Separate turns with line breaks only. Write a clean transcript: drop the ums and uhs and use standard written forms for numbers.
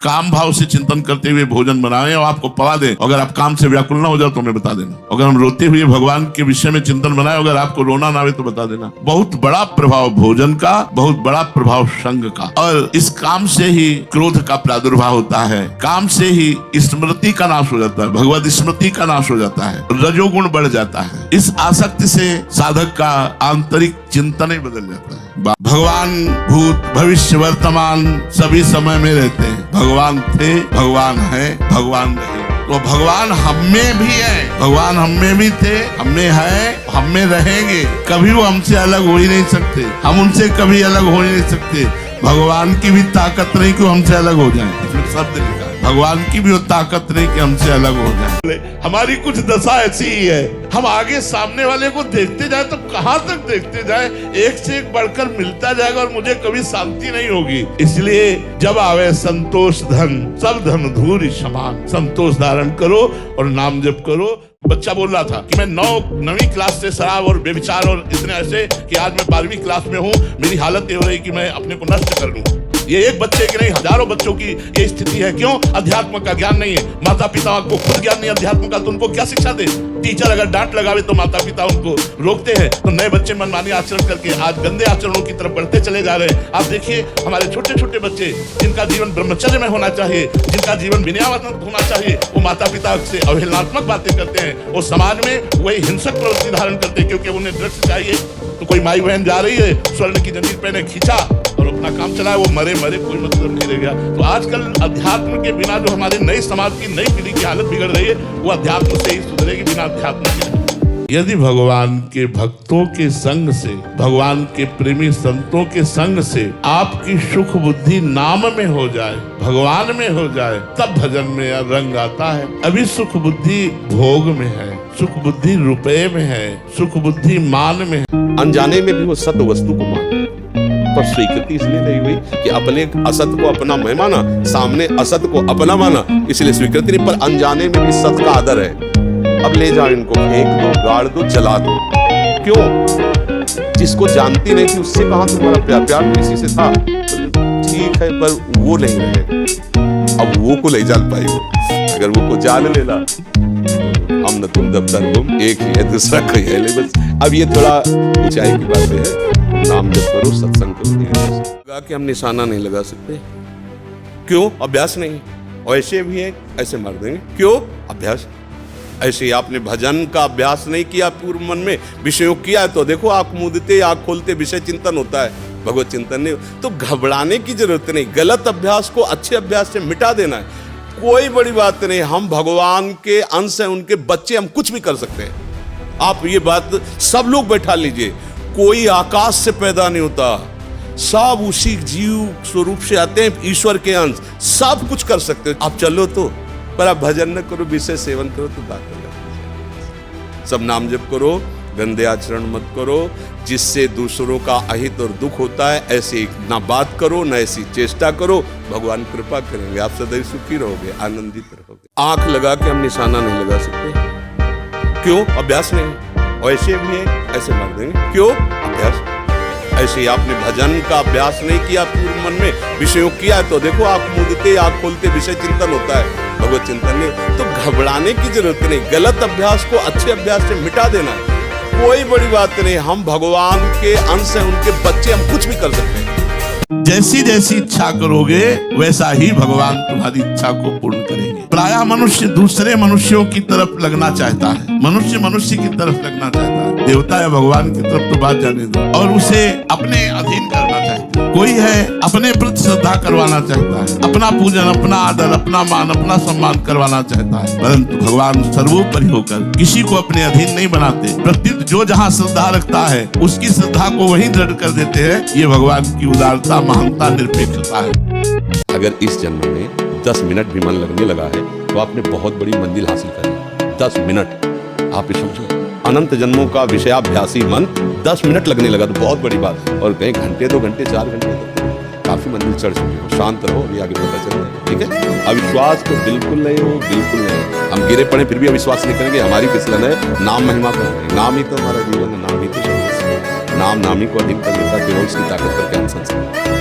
काम भाव से चिंतन करते हुए भोजन बनाएं और आपको पवा दें। अगर आप काम से व्याकुल ना हो जाओ तो हमें बता देना। अगर हम रोते हुए भगवान के विषय में चिंतन बनाए, अगर आपको रोना ना आवे तो बता देना। बहुत बड़ा प्रभाव भोजन का, बहुत बड़ा प्रभाव संग का। और इस काम से ही क्रोध का प्रादुर्भाव होता है, काम से ही स्मृति का नाश हो जाता है, भगवत स्मृति का नाश हो जाता है, रजोगुण बढ़ जाता है। इस आसक्ति से साधक का आंतरिक चिंतन ही बदल जाता है। भगवान भूत भविष्य वर्तमान सभी समय में रहते हैं। भगवान थे, भगवान है, भगवान रहे। तो भगवान हम में भी है, भगवान हम में भी थे, हम में है, हम में रहेंगे। कभी वो हमसे अलग हो ही नहीं सकते, हम उनसे कभी अलग हो ही नहीं सकते। भगवान की भी ताकत नहीं कि हमसे अलग हो जाए। इसमें शब्द लिखा है, भगवान की भी वो ताकत नहीं कि हमसे अलग हो जाए। हमारी कुछ दशा ऐसी ही है, हम आगे सामने वाले को देखते जाए तो कहां तक देखते जाए, एक से एक बढ़कर मिलता जाएगा और मुझे कभी शांति नहीं होगी। इसलिए जब आवे संतोष धन, सब धन धूरि समान। संतोष धारण करो और नाम जप करो। बच्चा बोल रहा था कि मैं 9वीं क्लास से शराब और व्यभिचार और इतने ऐसे कि आज मैं 12वीं क्लास में हूँ, मेरी हालत ये हो रही कि मैं अपने को नष्ट कर लूं। ये एक बच्चे की नहीं, हजारों बच्चों की ये स्थिति है। क्यों? अध्यात्म का ज्ञान नहीं है। माता पिता को खुद ज्ञान नहीं अध्यात्म का, तो उनको क्या शिक्षा दे? टीचर अगर डांट लगावे तो माता पिता उनको रोकते हैं, तो नए बच्चे मनमानी आचरण करके आज गंदे आचरणों की तरफ बढ़ते चले जा रहे हैं। आप देखिए हमारे छोटे छोटे बच्चे, जिनका जीवन ब्रह्मचर्य में होना चाहिए, जिनका जीवन विनयात्मक होना चाहिए, वो माता पिता से अवहेलनात्मक बातें करते हैं। वो समाज में वही हिंसक प्रवृत्ति धारण करते हैं, क्योंकि उन्हें ड्रग्स चाहिए। तो कोई माई बहन जा रही है, स्वर्ण की जंजीर पहने खींचा और अपना काम चलाया, वो मरे मरे, कोई मतलब नहीं रह गया। तो आजकल अध्यात्म के बिना जो हमारे नई समाज की नई पीढ़ी की हालत बिगड़ रही है, वो अध्यात्म से ही सुधरेगी, बिना अध्यात्म के। यदि भगवान के भक्तों के संग से, भगवान के प्रेमी संतों के संग से आपकी सुख बुद्धि नाम में हो जाए, भगवान में हो जाए, तब भजन में रंग आता है। अभी सुख बुद्धि भोग में है, सुख बुद्धि रुपए में है, सुख बुद्धि मान में है।
अनजाने में भी वो सत्य वस्तु को मान, पर स्वीकृति इसलिए नहीं हुई कि अपने असत को अपना मैं माना, सामने असत को अपना माना, इसलिए स्वीकृति नहीं। पर अनजाने में भी सत्य का आदर है। अब ले जाओ इनको, फेंक दो, गाड़ दो, जला दो। क्यों? जिसको जानती नहीं थी उससे कहा तुम्हारा प्यार, प्यार किसी से था, ठीक है, पर वो नहीं रहे। अब वो को नहीं जान पाई वो। अगर वो को जान लेला, हम न तुम दफ्तर गुम, एक ही है, दूसरा कोई है नहीं। बस अब ये थोड़ा ऊंचाई की बात है। नाम जप करो, सत्संग करो। लगा के हम निशाना नहीं लगा सकते। क्यों? अभ्यास नहीं। और ऐसे भी है, ऐसे मार देंगे। क्यों? अभ्यास। ऐसे ही आपने भजन का अभ्यास नहीं किया, पूर्व मन में विषयों किया, तो देखो आंख मूंदते, आंख खोलते विषय चिंतन होता है, भगवत चिंतन नहीं। तो घबराने की जरूरत नहीं। गलत अभ्यास को अच्छे अभ्यास से मिटा देना है, कोई बड़ी बात नहीं। हम भगवान के अंश हैं, उनके बच्चे, हम कुछ भी कर सकते हैं। आप ये बात सब लोग बैठा लीजिए, कोई आकाश से पैदा नहीं होता, सब उसी जीव स्वरूप से आते हैं, ईश्वर के अंश, सब कुछ कर सकते हो। आप चलो तो, पर आप भजन न करो, विषय सेवन करो तो बात अलग। सब नाम जप करो, गंदे आचरण मत करो, जिससे दूसरों का अहित और दुख होता है, ऐसी ना बात करो, ना ऐसी चेष्टा करो। भगवान कृपा करेंगे, आप सदैव सुखी रहोगे, आनंदित रहोगे। आंख लगा के हम निशाना नहीं लगा सकते। क्यों? अभ्यास नहीं। और ऐसे भी है, ऐसे मार देंगे। क्यों? अभ्यास। ऐसे ही आपने भजन का अभ्यास नहीं किया, पूर्व मन में विषयों किया, तो देखो आंख मूंदते, आंख खोलते विषय चिंतन होता है, भगवत चिंतन नहीं। तो घबराने की जरूरत नहीं। गलत अभ्यास को अच्छे अभ्यास से मिटा देना है, कोई बड़ी बात नहीं। हम भगवान के अंश हैं, उनके बच्चे, हम कुछ भी कर सकते हैं।
जैसी जैसी इच्छा करोगे वैसा ही भगवान तुम्हारी इच्छा को पूर्ण करेंगे। प्रायः मनुष्य दूसरे मनुष्यों की तरफ लगना चाहता है, मनुष्य मनुष्य की तरफ लगना चाहता है, देवता या भगवान की तरफ तो बात जाने दो, और उसे अपने अधीन करना चाहता है। कोई है अपने प्रति श्रद्धा करवाना चाहता है, अपना पूजन, अपना आदर, अपना मान, अपना सम्मान करवाना चाहता है, परंतु भगवान सर्वोपरि होकर किसी को अपने अधीन नहीं बनाते। प्रत्युत जो जहाँ श्रद्धा रखता है उसकी श्रद्धा को वहीं दृढ़ कर देते हैं। ये भगवान की उदारता, महानता, निरपेक्षता है।
अगर इस जन्म में 10 मिनट भी मन लगने लगा है तो आपने बहुत बड़ी मंजिल हासिल कर ली। 10 मिनट, आप ये समझो, अनंत जन्मों का विषयाभ्यासी मन 10 मिनट लगने लगा तो बहुत बड़ी बात। और कहीं घंटे, 2 घंटे, 4 घंटे, काफी मंजिल चढ़ चुके हो। शांत रहो, अभी आगे पता चल रहा है, ठीक है। अविश्वास तो बिल्कुल नहीं हो, बिल्कुल नहीं। हम गिरे पड़े फिर भी अविश्वास नहीं करेंगे, हमारी फिसलन है। नाम महिमा करेंगे, नाम ही तो हमारा जीवन है, नाम ही तो नाम नामी को अधिक कर देता, केवल उसकी ताकत करके हम संसार।